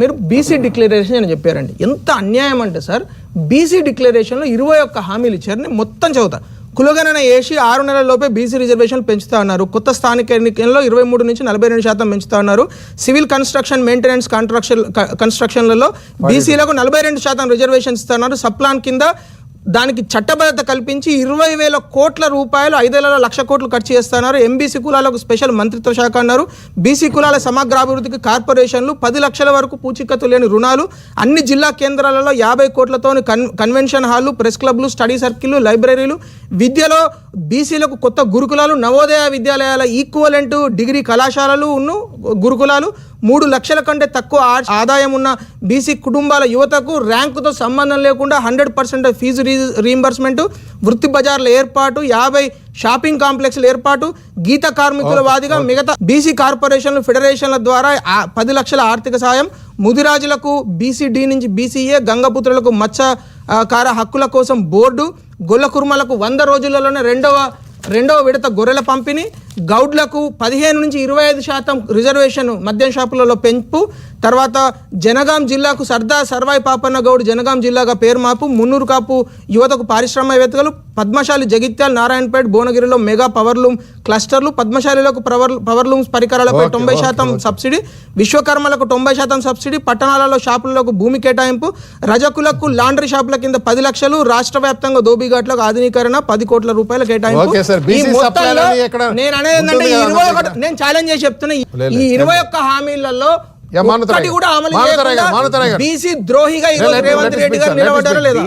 మీరు BC declaration అని చెప్పారండి. ఎంత అన్యాయం అంటే సార్, బీసీ డిక్లరేషన్లో 21 హామీలు ఇచ్చారు. నేను మొత్తం చదువుతా. కులగణన వేసి 6 నెలల లోపే బీసీ రిజర్వేషన్లు పెంచుతా ఉన్నారు. కొత్త స్థానిక ఎన్నికల్లో 23 నుంచి 42% పెంచుతా ఉన్నారు. సివిల్ కన్స్ట్రక్షన్, మెయింటెనెన్స్ కన్స్ట్రక్షన్లలో బీసీలకు 42% రిజర్వేషన్ ఇస్తున్నారు. సప్లాన్ కింద దానికి చట్టబద్ధత కల్పించి 20,000 కోట్ల రూపాయలు 5 ఏళ్లలో 1,00,000 కోట్లు ఖర్చు చేస్తున్నారు. ఎంబీసీ కులాలకు స్పెషల్ మంత్రిత్వ శాఖ అన్నారు. బీసీ కులాల సమగ్రాభివృద్ధికి కార్పొరేషన్లు 10 లక్షల వరకు పూచికత్తు లేని రుణాలు, అన్ని జిల్లా కేంద్రాలలో 50 కోట్లతో కన్వెన్షన్ హాళ్లు, ప్రెస్ క్లబ్లు, స్టడీ సర్కిళ్లు, లైబ్రరీలు, విద్యలో బీసీలకు కొత్త గురుకులాలు, నవోదయ విద్యాలయాల ఈక్వలెంట్ డిగ్రీ కళాశాలలు గురుకులాలు, 3 లక్షల కంటే తక్కువ ఆదాయం ఉన్న బీసీ కుటుంబాల యువతకు ర్యాంకుతో సంబంధం లేకుండా 100% ఫీజు రీయింబర్స్మెంట్, వృత్తి బజార్ల ఏర్పాటు, 50 షాపింగ్ కాంప్లెక్స్ల ఏర్పాటు, గీత కార్మికుల వాదిగా మిగతా బీసీ కార్పొరేషన్లు, ఫెడరేషన్ల ద్వారా 10 లక్షల ఆర్థిక సాయం, ముదిరాజులకు బీసీడీ నుంచి బీసీఏ, గంగపుత్రులకు మత్స్యకార హక్కుల కోసం బోర్డు, గొల్ల కుర్మలకు 100 రోజులలోనే రెండవ విడత గొర్రెల పంపిణీ, గౌడ్లకు 15 నుంచి 25% రిజర్వేషన్ మద్యం షాపులలో పెంపు, తర్వాత జనగాం జిల్లాకు సర్దార్ సర్వాయి పాపన్న గౌడ్ జనగాం జిల్లాగా పేరు మార్పు, మున్నూరు కాపు యువతకు పారిశ్రామికవేత్తలు, పద్మశాలి జగిత్యాల, నారాయణపేట, భువనగిరిలో మెగా పవర్లూమ్ క్లస్టర్లు, పద్మశాలిలకు పవర్లూమ్స్ పరికరాలపై 90% సబ్సిడీ, విశ్వకర్మలకు 90% సబ్సిడీ, పట్టణాలలో షాపులకు భూమి కేటాయింపు, రజకులకు లాండ్రీ షాపుల కింద 10 లక్షలు, రాష్ట్ర వ్యాప్తంగా దోబీఘాట్లకు ఆధునీకరణ 10 కోట్ల రూపాయల కేటాయింపు. నేను ఛాలెంజ్ చేసి చెప్తున్నా, ఈ 21 హామీలలో ఒక్కటి కూడా అమలు చేయకుండా బీసీ ద్రోహిగా రేవంత్ రెడ్డి గారు నిలబడ్డారా లేదా?